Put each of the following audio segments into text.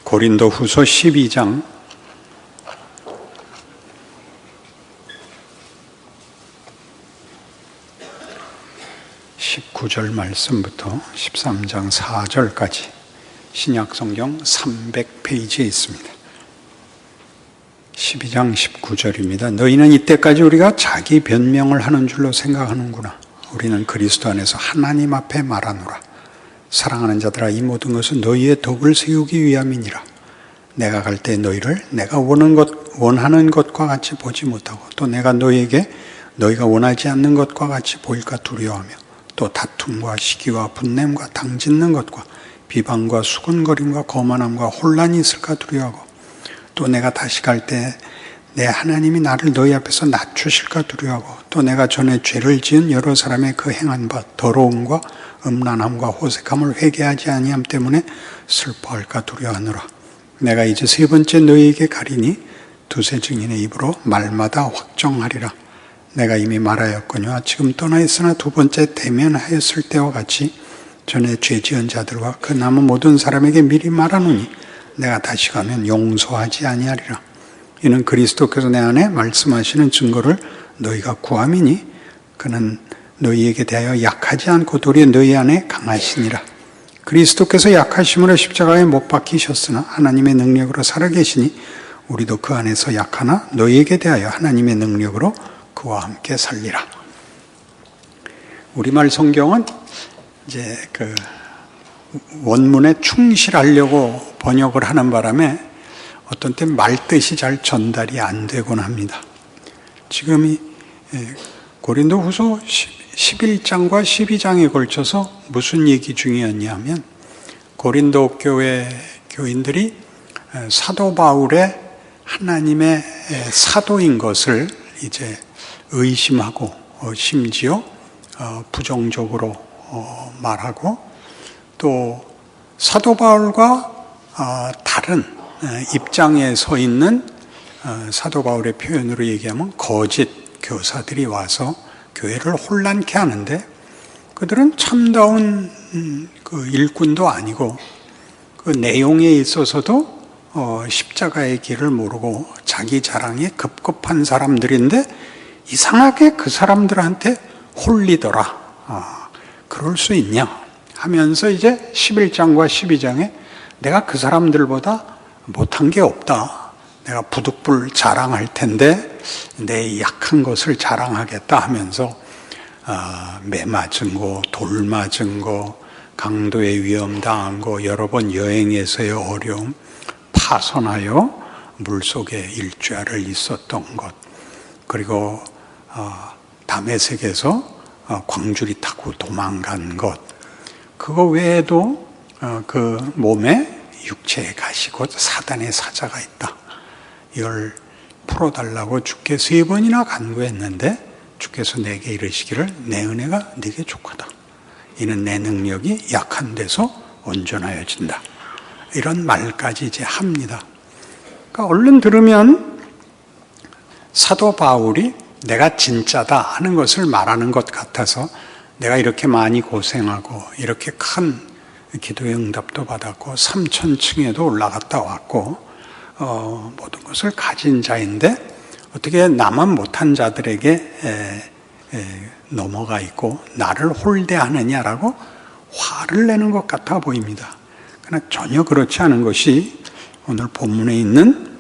고린도후서 12장 19절 말씀부터 13장 4절까지 신약성경 300페이지에 있습니다. 12장 19절입니다. 너희는 이때까지 우리가 자기 변명을 하는 줄로 생각하는구나. 우리는 그리스도 안에서 하나님 앞에 말하노라. 사랑하는 자들아, 이 모든 것은 너희의 덕을 세우기 위함이니라. 내가 갈 때 너희를 내가 원하는 것과 같이 보지 못하고, 또 내가 너희에게 너희가 원하지 않는 것과 같이 보일까 두려워하며, 또 다툼과 시기와 분냄과 당짓는 것과 비방과 수군거림과 거만함과 혼란이 있을까 두려워하고, 또 내가 다시 갈 때 내 하나님이 나를 너희 앞에서 낮추실까 두려워하고, 또 내가 전에 죄를 지은 여러 사람의 그 행한 바 더러움과 음란함과 호색함을 회개하지 아니함 때문에 슬퍼할까 두려워하노라. 내가 이제 세 번째 너희에게 가리니 두세 증인의 입으로 말마다 확정하리라. 내가 이미 말하였거니와 지금 떠나 있으나 두 번째 대면하였을 때와 같이 전에 죄 지은 자들과 그 남은 모든 사람에게 미리 말하노니 내가 다시 가면 용서하지 아니하리라. 이는 그리스도께서 내 안에 말씀하시는 증거를 너희가 구함이니 그는 너희에게 대하여 약하지 않고 도리어 너희 안에 강하시니라. 그리스도께서 약하심으로 십자가에 못 박히셨으나 하나님의 능력으로 살아계시니 우리도 그 안에서 약하나 너희에게 대하여 하나님의 능력으로 그와 함께 살리라. 우리말 성경은 이제 그 원문에 충실하려고 번역을 하는 바람에 어떤 때 말뜻이 잘 전달이 안 되곤 합니다. 지금 이 고린도후서 11장과 12장에 걸쳐서 무슨 얘기 중이었냐면, 고린도 교회 교인들이 사도 바울의 하나님의 사도인 것을 이제 의심하고 심지어 부정적으로 말하고, 또 사도 바울과 다른 입장에 서 있는 사도 바울의 표현으로 얘기하면 거짓 교사들이 와서 교회를 혼란케 하는데, 그들은 참다운 그 일꾼도 아니고 그 내용에 있어서도 십자가의 길을 모르고 자기 자랑이 급급한 사람들인데 이상하게 그 사람들한테 홀리더라. 그럴 수 있냐 하면서 이제 11장과 12장에 내가 그 사람들보다 못한 게 없다. 내가 부득불 자랑할 텐데 내 약한 것을 자랑하겠다 하면서 매 맞은 거, 돌 맞은 거, 강도의 위험 당한 거, 여러 번 여행에서의 어려움, 파선하여 물속에 일주일을 있었던 것, 그리고 다메섹에서 광주리 타고 도망간 것, 그거 외에도 그 몸에 육체에 가시고 사단의 사자가 있다. 이걸 풀어달라고 주께 3번이나 간구했는데 주께서 내게 이르시기를 내 은혜가 네게 족하다. 이는 내 능력이 약한 데서 온전하여진다. 이런 말까지 이제 합니다. 그러니까 얼른 들으면 사도 바울이 내가 진짜다 하는 것을 말하는 것 같아서, 내가 이렇게 많이 고생하고 이렇게 큰 기도의 응답도 받았고 3000층에도 올라갔다 왔고 모든 것을 가진 자인데 어떻게 나만 못한 자들에게 넘어가 있고 나를 홀대하느냐라고 화를 내는 것 같아 보입니다. 그러나 전혀 그렇지 않은 것이 오늘 본문에 있는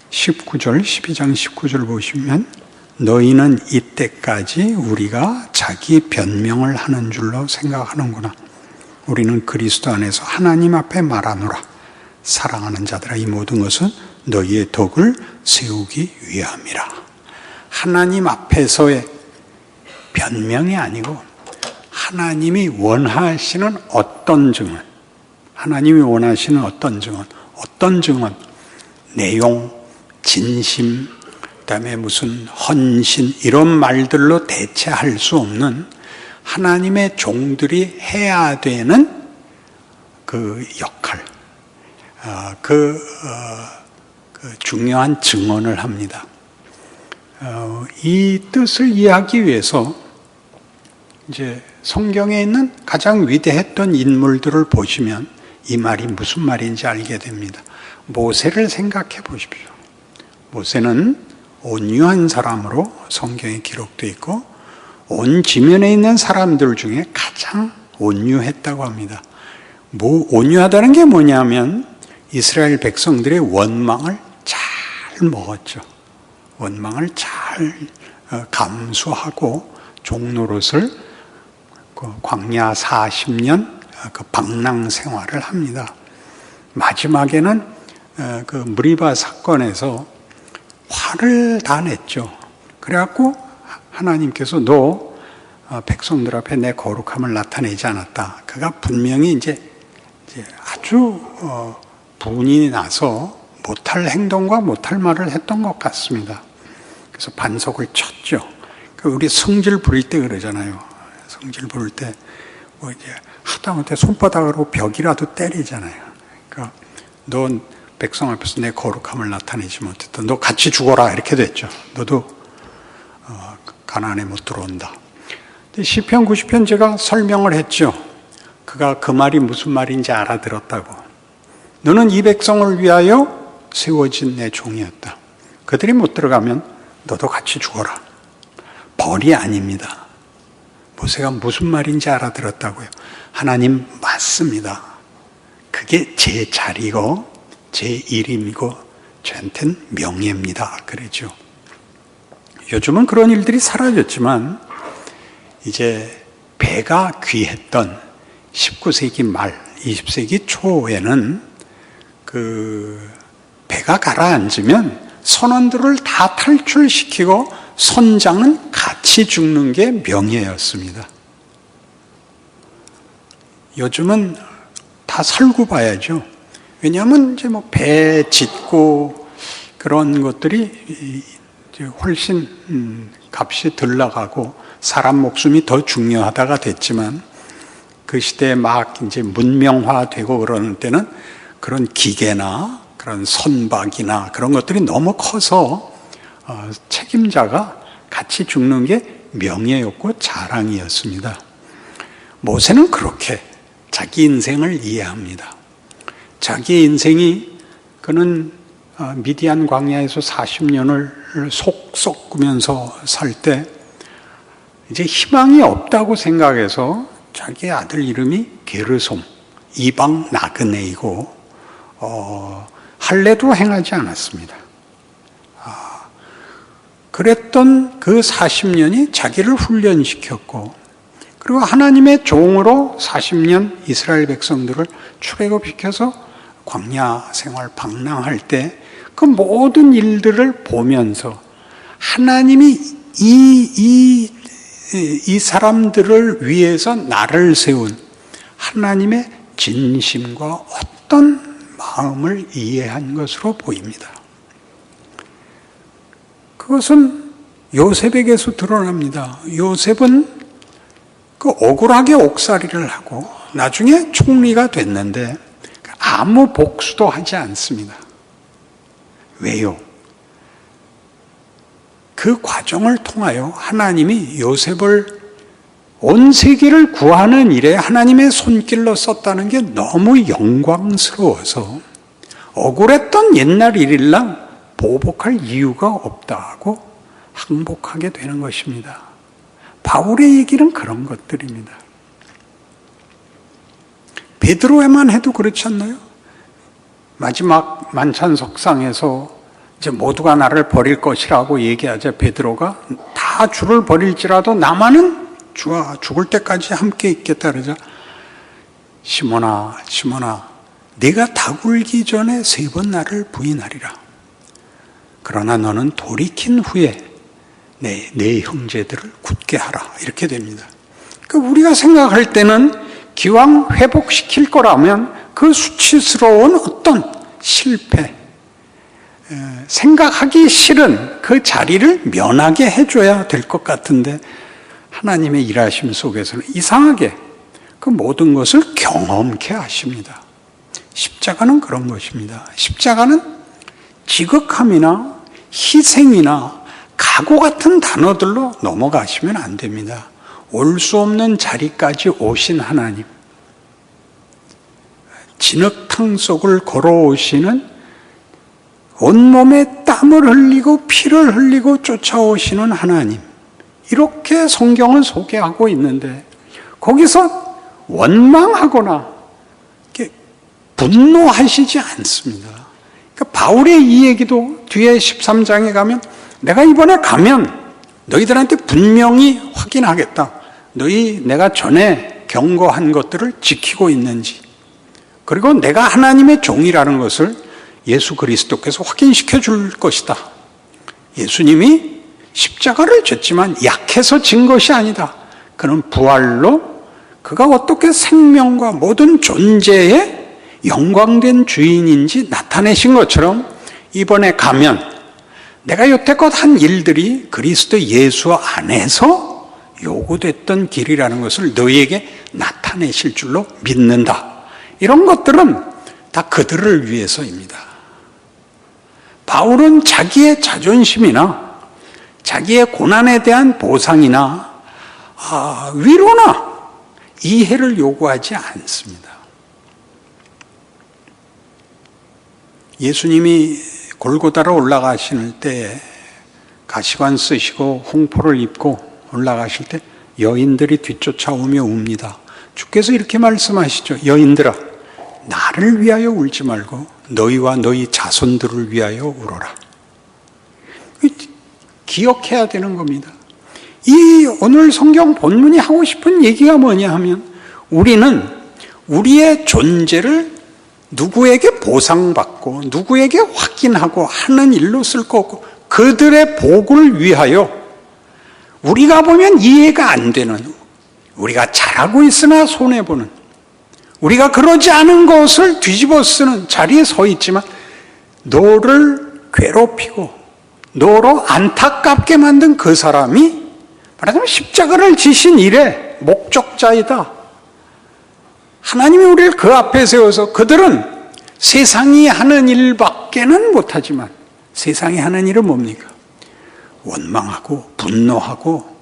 19절, 12장 19절 보시면, 너희는 이때까지 우리가 자기 변명을 하는 줄로 생각하는구나. 우리는 그리스도 안에서 하나님 앞에 말하노라. 사랑하는 자들아, 이 모든 것은 너희의 덕을 세우기 위함이라. 하나님 앞에서의 변명이 아니고 하나님이 원하시는 어떤 증언, 하나님이 원하시는 어떤 증언, 내용, 진심, 그다음에 무슨 헌신, 이런 말들로 대체할 수 없는 하나님의 종들이 해야 되는 그 역할, 그 중요한 증언을 합니다. 이 뜻을 이해하기 위해서 이제 성경에 있는 가장 위대했던 인물들을 보시면 이 말이 무슨 말인지 알게 됩니다. 모세를 생각해 보십시오. 모세는 온유한 사람으로 성경에 기록되어 있고 온 지면에 있는 사람들 중에 가장 온유했다고 합니다. 온유하다는 게 뭐냐면 이스라엘 백성들의 원망을 잘 먹었죠. 원망을 잘 감수하고 종노릇을 광야 40년 그 방랑 생활을 합니다. 마지막에는 그 무리바 사건에서 화를 다 냈죠. 그래갖고 하나님께서 너 백성들 앞에 내 거룩함을 나타내지 않았다. 그가 분명히 이제 아주 분이 나서 못할 행동과 못할 말을 했던 것 같습니다. 그래서 반석을 쳤죠. 우리 성질 부릴 때 그러잖아요. 성질 부릴 때 뭐 이제 하다못해 손바닥으로 벽이라도 때리잖아요. 그러니까 넌 백성 앞에서 내 거룩함을 나타내지 못했다. 너 같이 죽어라 이렇게 됐죠. 너도 가나안에 못 들어온다. 시편 90편 제가 설명을 했죠. 그가 그 말이 무슨 말인지 알아들었다고. 너는 이 백성을 위하여 세워진 내 종이었다. 그들이 못 들어가면 너도 같이 죽어라. 벌이 아닙니다. 모세가 무슨 말인지 알아들었다고요. 하나님 맞습니다. 그게 제 자리고 제 이름이고 저한테는 명예입니다. 그러죠. 요즘은 그런 일들이 사라졌지만 이제 배가 귀했던 19세기 말 20세기 초에는 그 배가 가라앉으면 선원들을 다 탈출시키고 선장은 같이 죽는 게 명예였습니다. 요즘은 다 살고 봐야죠. 왜냐하면 이제 뭐 배 짓고 그런 것들이 훨씬 값이 덜 나가고 사람 목숨이 더 중요하다가 됐지만 그 시대에 막 이제 문명화되고 그러는 때는 그런 기계나 그런 선박이나 그런 것들이 너무 커서 책임자가 같이 죽는 게 명예였고 자랑이었습니다. 모세는 그렇게 자기 인생을 이해합니다. 자기 인생이 그는 미디안 광야에서 40년을 속 썩으면서 살 때 이제 희망이 없다고 생각해서 자기 아들 이름이 게르솜, 이방 나그네이고 할례도 행하지 않았습니다. 그랬던 그 40년이 자기를 훈련시켰고 그리고 하나님의 종으로 40년 이스라엘 백성들을 출애굽시켜서 광야 생활 방랑할 때 그 모든 일들을 보면서 하나님이 이 사람들을 위해서 나를 세운 하나님의 진심과 어떤 마음을 이해한 것으로 보입니다. 그것은 요셉에게서 드러납니다. 요셉은 그 억울하게 옥살이를 하고 나중에 총리가 됐는데 아무 복수도 하지 않습니다. 왜요? 그 과정을 통하여 하나님이 요셉을 온 세계를 구하는 일에 하나님의 손길로 썼다는 게 너무 영광스러워서 억울했던 옛날 일일랑 보복할 이유가 없다고 항복하게 되는 것입니다. 바울의 얘기는 그런 것들입니다. 베드로에만 해도 그렇지 않나요? 마지막 만찬석상에서 이제 모두가 나를 버릴 것이라고 얘기하자 베드로가 다 주를 버릴지라도 나만은 주와 죽을 때까지 함께 있겠다 그러자 시몬아 시몬아 네가 다굴기 전에 3번 나를 부인하리라. 그러나 너는 돌이킨 후에 내 형제들을 굳게 하라. 이렇게 됩니다. 그러니까 우리가 생각할 때는 기왕 회복시킬 거라면 그 수치스러운 어떤 실패, 생각하기 싫은 그 자리를 면하게 해줘야 될 것 같은데 하나님의 일하심 속에서는 이상하게 그 모든 것을 경험케 하십니다. 십자가는 그런 것입니다. 십자가는 지극함이나 희생이나 각오 같은 단어들로 넘어가시면 안 됩니다. 올 수 없는 자리까지 오신 하나님, 진흙탕 속을 걸어오시는, 온몸에 땀을 흘리고 피를 흘리고 쫓아오시는 하나님, 이렇게 성경은 소개하고 있는데 거기서 원망하거나 분노하시지 않습니다. 그러니까 바울의 이 얘기도 뒤에 13장에 가면 내가 이번에 가면 너희들한테 분명히 확인하겠다. 너희 내가 전에 경고한 것들을 지키고 있는지, 그리고 내가 하나님의 종이라는 것을 예수 그리스도께서 확인시켜 줄 것이다. 예수님이 십자가를 졌지만 약해서 진 것이 아니다. 그는 부활로 그가 어떻게 생명과 모든 존재의 영광된 주인인지 나타내신 것처럼 이번에 가면 내가 여태껏 한 일들이 그리스도 예수 안에서 요구됐던 길이라는 것을 너희에게 나타내실 줄로 믿는다. 이런 것들은 다 그들을 위해서입니다. 바울은 자기의 자존심이나 자기의 고난에 대한 보상이나 위로나 이해를 요구하지 않습니다. 예수님이 골고다로 올라가실 때 가시관 쓰시고 홍포를 입고 올라가실 때 여인들이 뒤쫓아오며 웁니다. 주께서 이렇게 말씀하시죠. 여인들아, 나를 위하여 울지 말고 너희와 너희 자손들을 위하여 울어라. 기억해야 되는 겁니다. 이 오늘 성경 본문이 하고 싶은 얘기가 뭐냐 하면, 우리는 우리의 존재를 누구에게 보상받고 누구에게 확인하고 하는 일로 쓸 거 없고, 그들의 복을 위하여 우리가 보면 이해가 안 되는, 우리가 잘하고 있으나 손해보는, 우리가 그러지 않은 것을 뒤집어 쓰는 자리에 서 있지만 너를 괴롭히고 너로 안타깝게 만든 그 사람이 말하자면 십자가를 지신 일의 목적자이다. 하나님이 우리를 그 앞에 세워서, 그들은 세상이 하는 일밖에는 못하지만 세상이 하는 일은 뭡니까? 원망하고 분노하고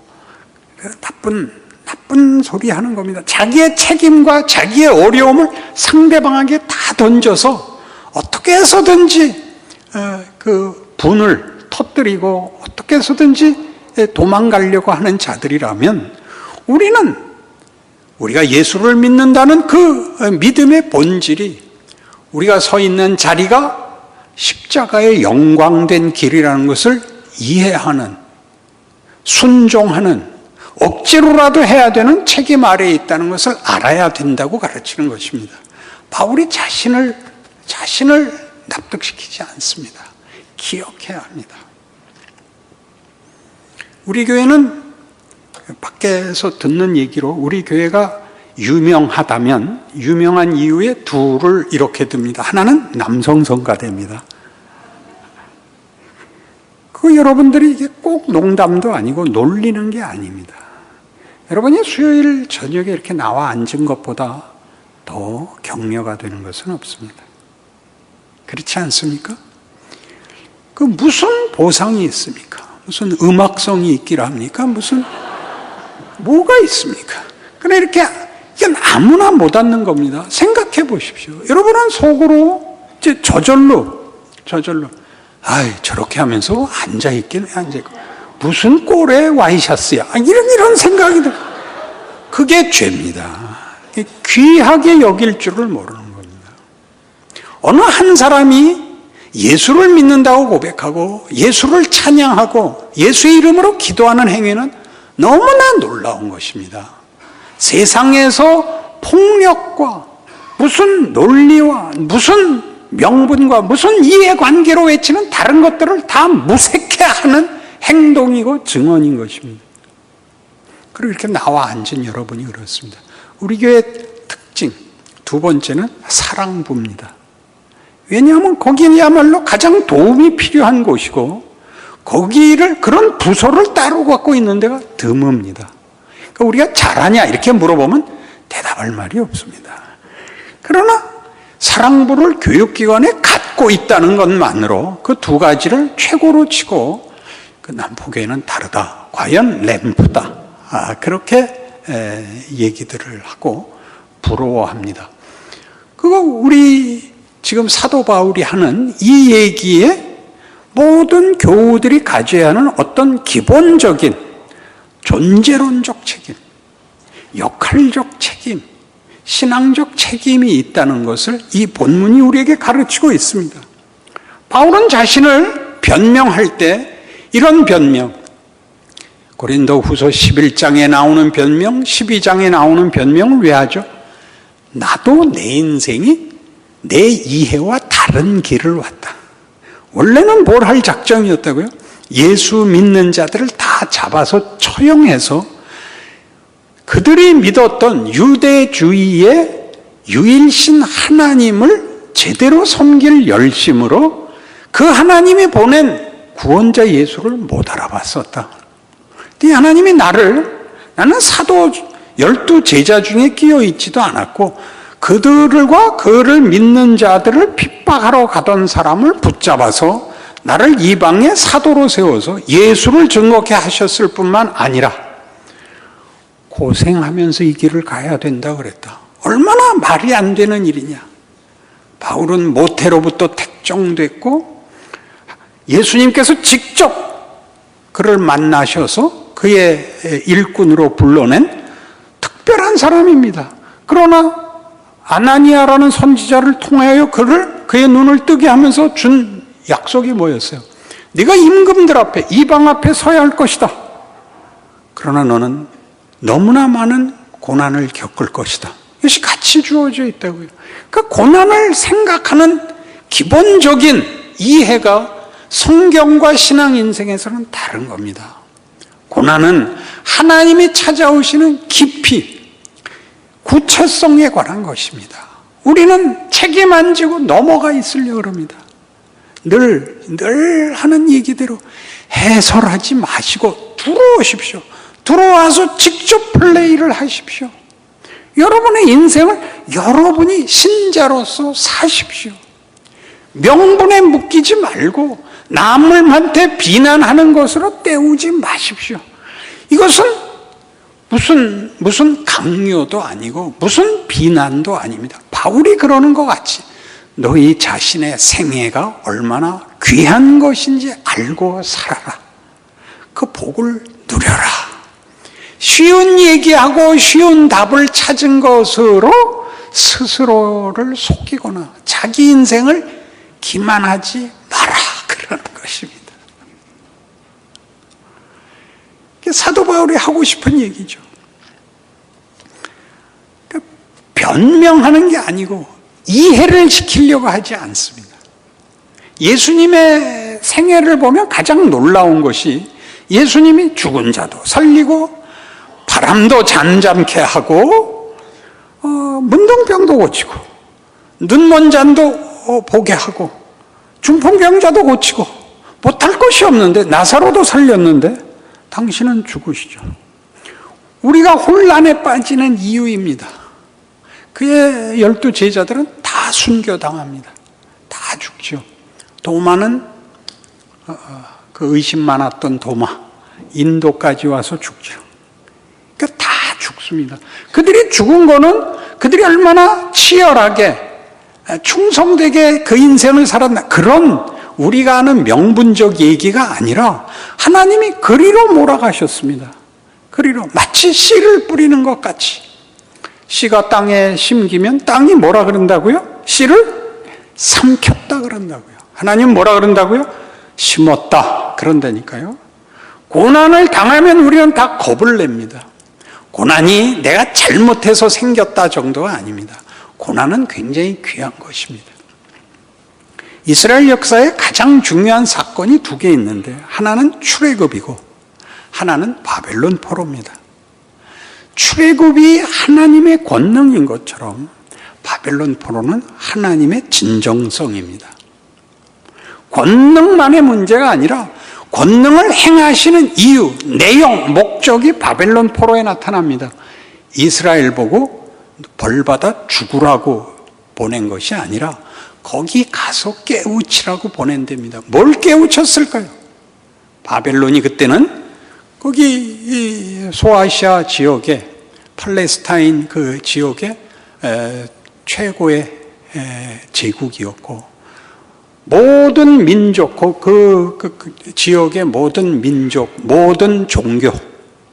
나쁜 소리 하는 겁니다. 자기의 책임과 자기의 어려움을 상대방에게 다 던져서 어떻게 해서든지 그 분을 터뜨리고 어떻게 해서든지 도망가려고 하는 자들이라면, 우리가 예수를 믿는다는 그 믿음의 본질이, 우리가 서 있는 자리가 십자가의 영광된 길이라는 것을 이해하는, 순종하는, 억지로라도 해야 되는 책임 아래에 있다는 것을 알아야 된다고 가르치는 것입니다. 바울이 자신을 납득시키지 않습니다. 기억해야 합니다. 우리 교회는 밖에서 듣는 얘기로, 우리 교회가 유명하다면 유명한 이유에 둘을 이렇게 듭니다. 하나는 남성성가대입니다. 여러분들이 이게 꼭 농담도 아니고 놀리는 게 아닙니다. 여러분이 수요일 저녁에 이렇게 나와 앉은 것보다 더 격려가 되는 것은 없습니다. 그렇지 않습니까? 무슨 보상이 있습니까? 무슨 음악성이 있기라 합니까? 뭐가 있습니까? 그래, 이렇게 아무나 못 앉는 겁니다. 생각해 보십시오. 여러분은 속으로 이제 저절로 저렇게 하면서 앉아있긴 앉아있고, 무슨 꼴의 와이셔츠야, 이런 생각이 들어요. 그게 죄입니다. 귀하게 여길 줄을 모르는 겁니다. 어느 한 사람이 예수를 믿는다고 고백하고 예수를 찬양하고 예수의 이름으로 기도하는 행위는 너무나 놀라운 것입니다. 세상에서 폭력과 무슨 논리와 무슨 명분과 무슨 이해관계로 외치는 다른 것들을 다 무색해하는 행동이고 증언인 것입니다. 그리고 이렇게 나와 앉은 여러분이 그렇습니다. 우리 교회의 특징 두 번째는 사랑부입니다. 왜냐하면 거기야말로 가장 도움이 필요한 곳이고, 거기를, 그런 부서를 따로 갖고 있는 데가 드뭅니다. 그러니까 우리가 잘하냐 이렇게 물어보면 대답할 말이 없습니다. 그러나 사랑부를 교육기관에 갖고 있다는 것만으로 그 두 가지를 최고로 치고, 그 남포교회는 다르다, 과연 램프다, 그렇게 얘기들을 하고 부러워합니다. 그거 우리 지금 사도 바울이 하는 이 얘기에 모든 교우들이 가져야 하는 어떤 기본적인 존재론적 책임, 역할적 책임, 신앙적 책임이 있다는 것을 이 본문이 우리에게 가르치고 있습니다. 바울은 자신을 변명할 때 이런 변명, 고린도후서 11장에 나오는 변명, 12장에 나오는 변명을 왜 하죠? 나도 내 인생이 내 이해와 다른 길을 왔다. 원래는 뭘 할 작정이었다고요? 예수 믿는 자들을 다 잡아서 처형해서 그들이 믿었던 유대주의의 유일신 하나님을 제대로 섬길 열심으로 그 하나님이 보낸 구원자 예수를 못 알아봤었다. 이 하나님이 나는 사도 12 제자 중에 끼어 있지도 않았고 그들과 그를 믿는 자들을 핍박하러 가던 사람을 붙잡아서 나를 이방의 사도로 세워서 예수를 증거케 하셨을 뿐만 아니라 고생하면서 이 길을 가야 된다 그랬다. 얼마나 말이 안 되는 일이냐. 바울은 모태로부터 택정됐고 예수님께서 직접 그를 만나셔서 그의 일꾼으로 불러낸 특별한 사람입니다. 그러나 아나니아라는 선지자를 통하여 그의 눈을 뜨게 하면서 준 약속이 뭐였어요? 네가 임금들 앞에, 이방 앞에 서야 할 것이다. 그러나 너는 너무나 많은 고난을 겪을 것이다. 이것이 같이 주어져 있다고요. 그 고난을 생각하는 기본적인 이해가 성경과 신앙 인생에서는 다른 겁니다. 고난은 하나님이 찾아오시는 깊이, 구체성에 관한 것입니다. 우리는 책임 안 지고 넘어가 있으려고 합니다. 늘 하는 얘기대로 해설하지 마시고 들어오십시오. 들어와서 직접 플레이를 하십시오. 여러분의 인생을 여러분이 신자로서 사십시오. 명분에 묶이지 말고 남을한테 비난하는 것으로 때우지 마십시오. 이것은 무슨 강요도 아니고 무슨 비난도 아닙니다. 바울이 그러는 것 같이 너희 자신의 생애가 얼마나 귀한 것인지 알고 살아라. 그 복을 누려라. 쉬운 얘기하고 쉬운 답을 찾은 것으로 스스로를 속이거나 자기 인생을 기만하지 마라. 그러는 것입니다. 사도 바울이 하고 싶은 얘기죠. 변명하는 게 아니고 이해를 시키려고 하지 않습니다. 예수님의 생애를 보면 가장 놀라운 것이 예수님이 죽은 자도 살리고 바람도 잠잠케 하고 문둥병도 고치고 눈먼 잔도 보게 하고 중풍병자도 고치고 못할 것이 없는데 나사로도 살렸는데 당신은 죽으시죠. 우리가 혼란에 빠지는 이유입니다. 그의 12 제자들은 다 순교당합니다. 다 죽죠. 도마는 그 의심 많았던 도마, 인도까지 와서 죽죠. 그러니까 다 죽습니다. 그들이 죽은 거는 그들이 얼마나 치열하게 충성되게 그 인생을 살았나, 그런 우리가 아는 명분적 얘기가 아니라 하나님이 그리로 몰아가셨습니다. 그리로 마치 씨를 뿌리는 것 같이. 씨가 땅에 심기면 땅이 뭐라 그런다고요? 씨를 삼켰다 그런다고요. 하나님 뭐라 그런다고요? 심었다 그런다니까요. 고난을 당하면 우리는 다 겁을 냅니다. 고난이 내가 잘못해서 생겼다 정도가 아닙니다. 고난은 굉장히 귀한 것입니다. 이스라엘 역사에 가장 중요한 사건이 2개 있는데 하나는 출애굽이고 하나는 바벨론 포로입니다. 출애굽이 하나님의 권능인 것처럼 바벨론 포로는 하나님의 진정성입니다. 권능만의 문제가 아니라 권능을 행하시는 이유, 내용, 목적이 바벨론 포로에 나타납니다. 이스라엘 보고 벌받아 죽으라고 보낸 것이 아니라 거기 가서 깨우치라고 보낸답니다. 뭘 깨우쳤을까요? 바벨론이 그때는 거기 소아시아 지역에, 팔레스타인 그 지역에 최고의 제국이었고 모든 민족, 그 지역의 모든 민족, 모든 종교,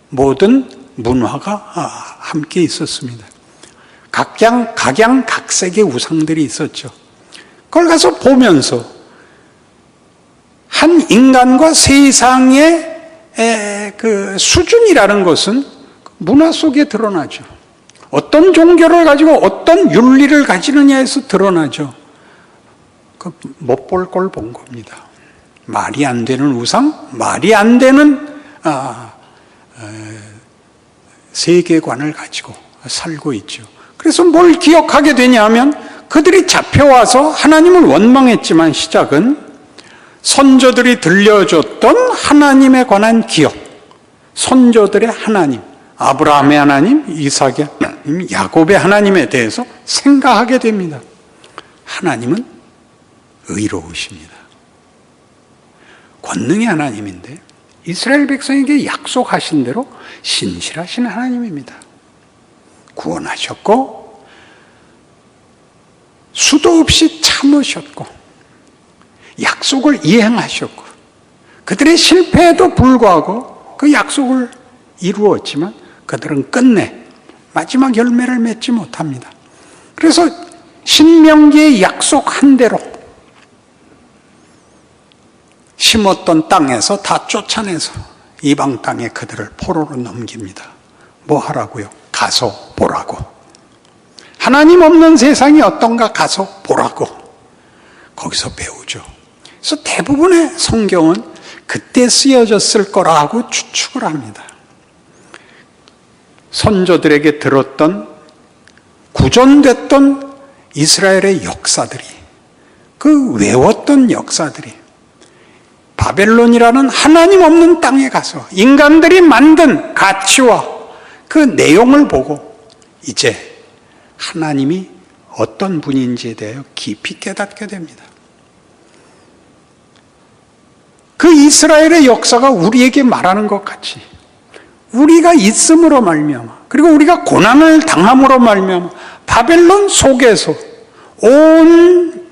모든 문화가 함께 있었습니다. 각양각색의 우상들이 있었죠. 그걸 가서 보면서 한 인간과 세상의 그 수준이라는 것은 문화 속에 드러나죠. 어떤 종교를 가지고 어떤 윤리를 가지느냐에서 드러나죠. 못 볼 걸 본 겁니다. 말이 안 되는 우상, 말이 안 되는 세계관을 가지고 살고 있죠. 그래서 뭘 기억하게 되냐면 그들이 잡혀와서 하나님을 원망했지만 시작은 선조들이 들려줬던 하나님에 관한 기억, 선조들의 하나님, 아브라함의 하나님, 이삭의 하나님, 야곱의 하나님에 대해서 생각하게 됩니다. 하나님은 의로우십니다. 권능의 하나님인데 이스라엘 백성에게 약속하신 대로 신실하신 하나님입니다. 구원하셨고 수도 없이 참으셨고 약속을 이행하셨고 그들의 실패에도 불구하고 그 약속을 이루었지만 그들은 끝내 마지막 열매를 맺지 못합니다. 그래서 신명기에 약속한 대로 심었던 땅에서 다 쫓아내서 이방 땅에 그들을 포로로 넘깁니다. 뭐 하라고요? 가서 보라고. 하나님 없는 세상이 어떤가 가서 보라고. 거기서 배우죠. 그래서 대부분의 성경은 그때 쓰여졌을 거라고 추측을 합니다. 선조들에게 들었던 구전됐던 이스라엘의 역사들이, 그 외웠던 역사들이 바벨론이라는 하나님 없는 땅에 가서 인간들이 만든 가치와 그 내용을 보고 이제 하나님이 어떤 분인지에 대하여 깊이 깨닫게 됩니다. 그 이스라엘의 역사가 우리에게 말하는 것 같이 우리가 있음으로 말미암아 그리고 우리가 고난을 당함으로 말미암아 바벨론 속에서 온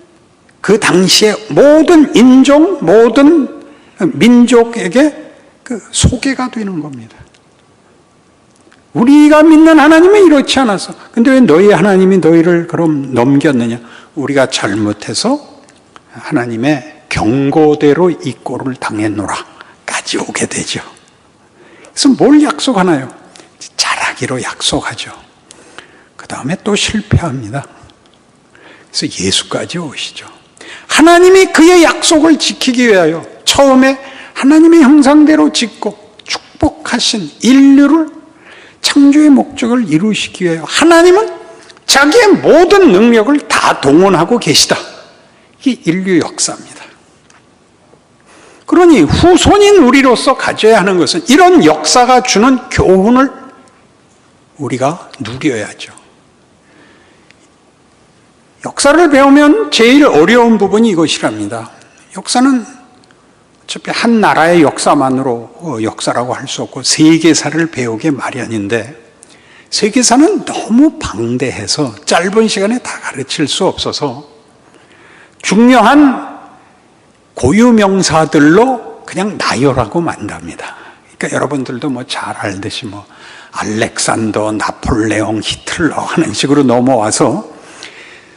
그 당시의 모든 인종, 모든 민족에게 그 소개가 되는 겁니다. 우리가 믿는 하나님은 이렇지 않아서 근데 왜 너희 하나님이 너희를 그럼 넘겼느냐? 우리가 잘못해서 하나님의 경고대로 이 꼴을 당했노라 까지 오게 되죠. 그래서 뭘 약속하나요? 잘하기로 약속하죠. 그 다음에 또 실패합니다. 그래서 예수까지 오시죠. 하나님이 그의 약속을 지키기 위하여 처음에 하나님의 형상대로 짓고 축복하신 인류를 창조의 목적을 이루시기 위하여 하나님은 자기의 모든 능력을 다 동원하고 계시다. 이게 인류 역사입니다. 그러니 후손인 우리로서 가져야 하는 것은 이런 역사가 주는 교훈을 우리가 누려야죠. 역사를 배우면 제일 어려운 부분이 이것이랍니다. 역사는 어차피 한 나라의 역사만으로 역사라고 할 수 없고 세계사를 배우기 마련인데 세계사는 너무 방대해서 짧은 시간에 다 가르칠 수 없어서 중요한 고유명사들로 그냥 나열하고 만답니다. 그러니까 여러분들도 뭐 잘 알듯이 뭐 알렉산더, 나폴레옹, 히틀러 하는 식으로 넘어와서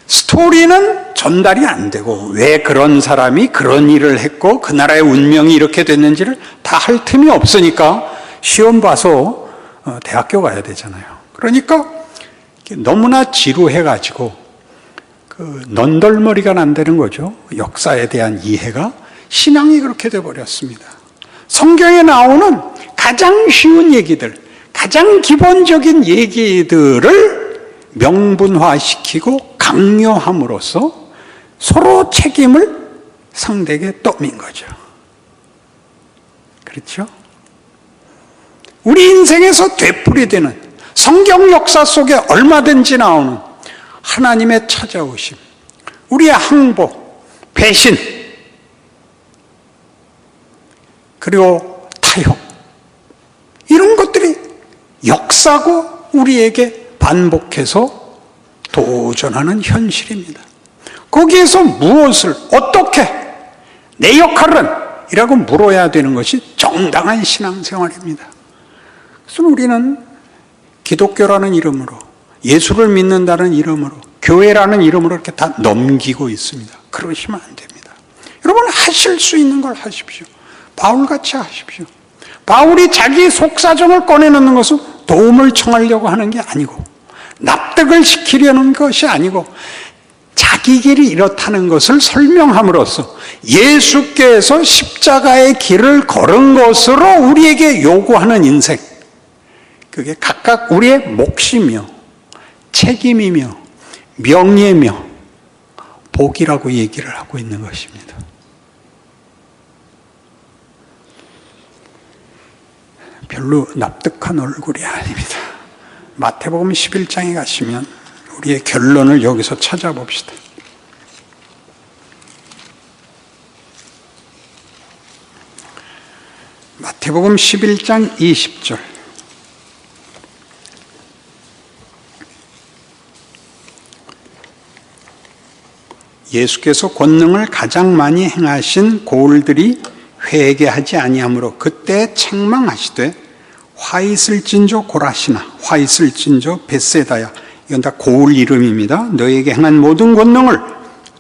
스토리는 전달이 안 되고 왜 그런 사람이 그런 일을 했고 그 나라의 운명이 이렇게 됐는지를 다 할 틈이 없으니까 시험 봐서 대학교 가야 되잖아요. 그러니까 너무나 지루해가지고 넌덜머리가 난다는 거죠. 역사에 대한 이해가 신앙이 그렇게 돼버렸습니다. 성경에 나오는 가장 쉬운 얘기들, 가장 기본적인 얘기들을 명분화시키고 강요함으로써 서로 책임을 상대에게 떠민 거죠. 그렇죠? 우리 인생에서 되풀이되는 성경 역사 속에 얼마든지 나오는 하나님의 찾아오심, 우리의 항복, 배신, 그리고 타협, 이런 것들이 역사고 우리에게 반복해서 도전하는 현실입니다. 거기에서 무엇을 어떻게 내 역할은 이라고 물어야 되는 것이 정당한 신앙생활입니다. 그래서 우리는 기독교라는 이름으로, 예수를 믿는다는 이름으로, 교회라는 이름으로 이렇게 다 넘기고 있습니다. 그러시면 안 됩니다. 여러분, 하실 수 있는 걸 하십시오. 바울같이 하십시오. 바울이 자기 속사정을 꺼내놓는 것은 도움을 청하려고 하는 게 아니고, 납득을 시키려는 것이 아니고, 자기 길이 이렇다는 것을 설명함으로써 예수께서 십자가의 길을 걸은 것으로 우리에게 요구하는 인생, 그게 각각 우리의 몫이며 책임이며 명예며 복이라고 얘기를 하고 있는 것입니다. 별로 납득한 얼굴이 아닙니다. 마태복음 11장에 가시면 우리의 결론을 여기서 찾아봅시다. 마태복음 11장 20절. 예수께서 권능을 가장 많이 행하신 고을들이 회개하지 아니하므로 그때 책망하시되 화 있을진저 고라시나 화 있을진저 벳세다야, 이건 다 고을 이름입니다. 너에게 행한 모든 권능을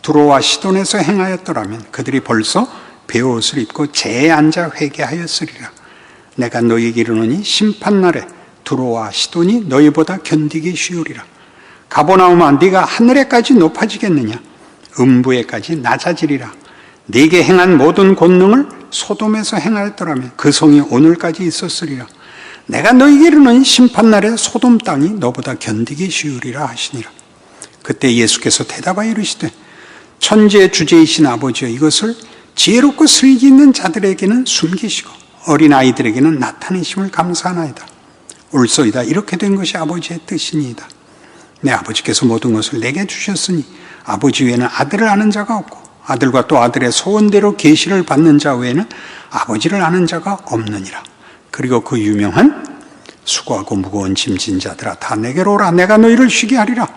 두로와 시돈에서 행하였더라면 그들이 벌써 베옷을 입고 재에 앉아 회개하였으리라. 내가 너에게 이르노니 심판날에 두로와 시돈이 너희보다 견디기 쉬우리라. 가버나움아, 네가 하늘에까지 높아지겠느냐? 음부에까지 낮아지리라. 네게 행한 모든 권능을 소돔에서 행하였더라면 그 성이 오늘까지 있었으리라. 내가 너희에게 이르노니 심판날에 소돔 땅이 너보다 견디기 쉬우리라 하시니라. 그때 예수께서 대답하여 이르시되 천지의 주제이신 아버지여, 이것을 지혜롭고 슬기 있는 자들에게는 숨기시고 어린아이들에게는 나타내심을 감사하나이다. 옳소이다. 이렇게 된 것이 아버지의 뜻이니이다. 내 아버지께서 모든 것을 내게 주셨으니 아버지 외에는 아들을 아는 자가 없고 아들과 또 아들의 소원대로 계시를 받는 자 외에는 아버지를 아는 자가 없느니라. 그리고 그 유명한 수고하고 무거운 짐진 자들아, 다 내게로 오라. 내가 너희를 쉬게 하리라.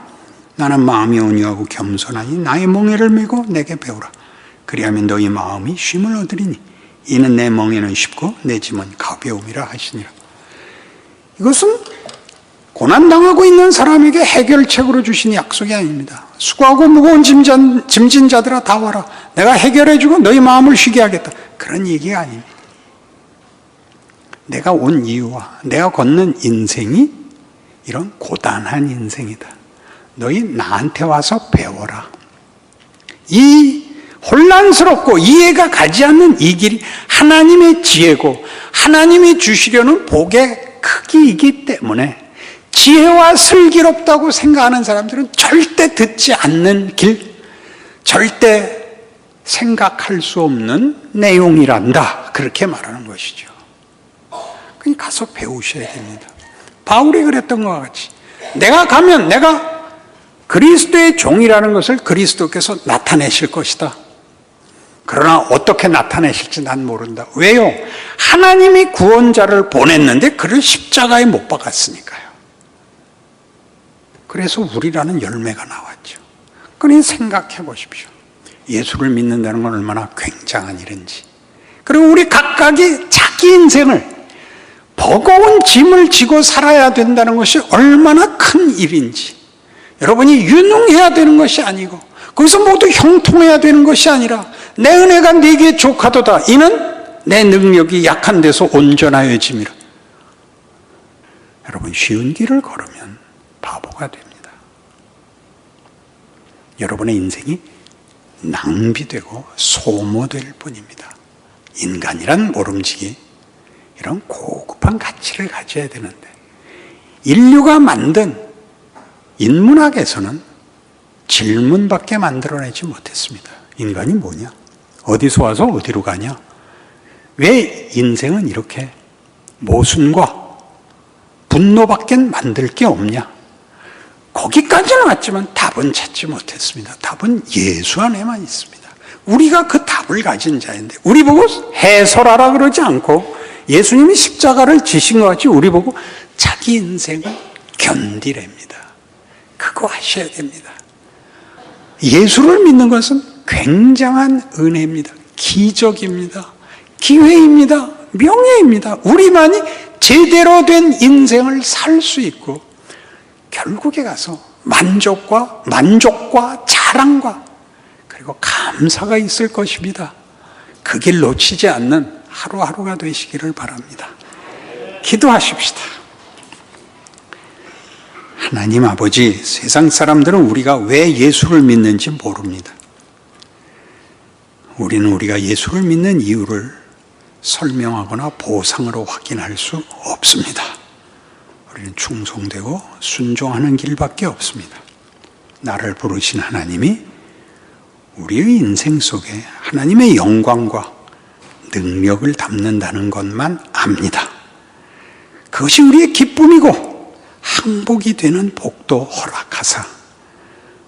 나는 마음이 온유하고 겸손하니 나의 멍에를 메고 내게 배우라. 그리하면 너희 마음이 쉼을 얻으리니 이는 내 멍에는 쉽고 내 짐은 가벼움이라 하시니라. 이것은 고난당하고 있는 사람에게 해결책으로 주신 약속이 아닙니다. 수고하고 무거운 짐진 자들아 다 와라. 내가 해결해주고 너희 마음을 쉬게 하겠다. 그런 얘기가 아닙니다. 내가 온 이유와 내가 걷는 인생이 이런 고단한 인생이다. 너희 나한테 와서 배워라. 이 혼란스럽고 이해가 가지 않는 이 길이 하나님의 지혜고 하나님이 주시려는 복의 크기이기 때문에 지혜와 슬기롭다고 생각하는 사람들은 절대 듣지 않는 길, 절대 생각할 수 없는 내용이란다. 그렇게 말하는 것이죠. 그러니까 가서 배우셔야 됩니다. 바울이 그랬던 것과 같이 내가 가면 내가 그리스도의 종이라는 것을 그리스도께서 나타내실 것이다. 그러나 어떻게 나타내실지 난 모른다. 왜요? 하나님이 구원자를 보냈는데 그를 십자가에 못 박았으니까요. 그래서 우리라는 열매가 나왔죠. 그러니 생각해 보십시오. 예수를 믿는다는 건 얼마나 굉장한 일인지. 그리고 우리 각각이 자기 인생을 버거운 짐을 지고 살아야 된다는 것이 얼마나 큰 일인지. 여러분이 유능해야 되는 것이 아니고 거기서 모두 형통해야 되는 것이 아니라 내 은혜가 네게 족하도다. 이는 내 능력이 약한 데서 온전하여짐이라. 여러분, 쉬운 길을 걸으면 바보가 됩니다. 여러분의 인생이 낭비되고 소모될 뿐입니다. 인간이란 모름지기 이런 고급한 가치를 가져야 되는데 인류가 만든 인문학에서는 질문밖에 만들어내지 못했습니다. 인간이 뭐냐? 어디서 와서 어디로 가냐? 왜 인생은 이렇게 모순과 분노밖에 만들 게 없냐? 거기까지는 왔지만 답은 찾지 못했습니다. 답은 예수 안에만 있습니다. 우리가 그 답을 가진 자인데 우리 보고 해설하라 그러지 않고 예수님이 십자가를 지신 것 같이 우리 보고 자기 인생을 견디랍니다. 그거 하셔야 됩니다. 예수를 믿는 것은 굉장한 은혜입니다. 기적입니다. 기회입니다. 명예입니다. 우리만이 제대로 된 인생을 살 수 있고 결국에 가서 만족과 자랑과 그리고 감사가 있을 것입니다. 그 길 놓치지 않는 하루하루가 되시기를 바랍니다. 기도하십시다. 하나님 아버지, 세상 사람들은 우리가 왜 예수를 믿는지 모릅니다. 우리는 우리가 예수를 믿는 이유를 설명하거나 보상으로 확인할 수 없습니다. 우리는 충성되고 순종하는 길밖에 없습니다. 나를 부르신 하나님이 우리의 인생 속에 하나님의 영광과 능력을 담는다는 것만 압니다. 그것이 우리의 기쁨이고 항복이 되는 복도 허락하사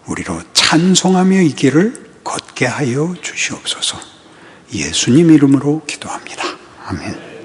우리로 찬송하며 이 길을 걷게 하여 주시옵소서. 예수님 이름으로 기도합니다. 아멘.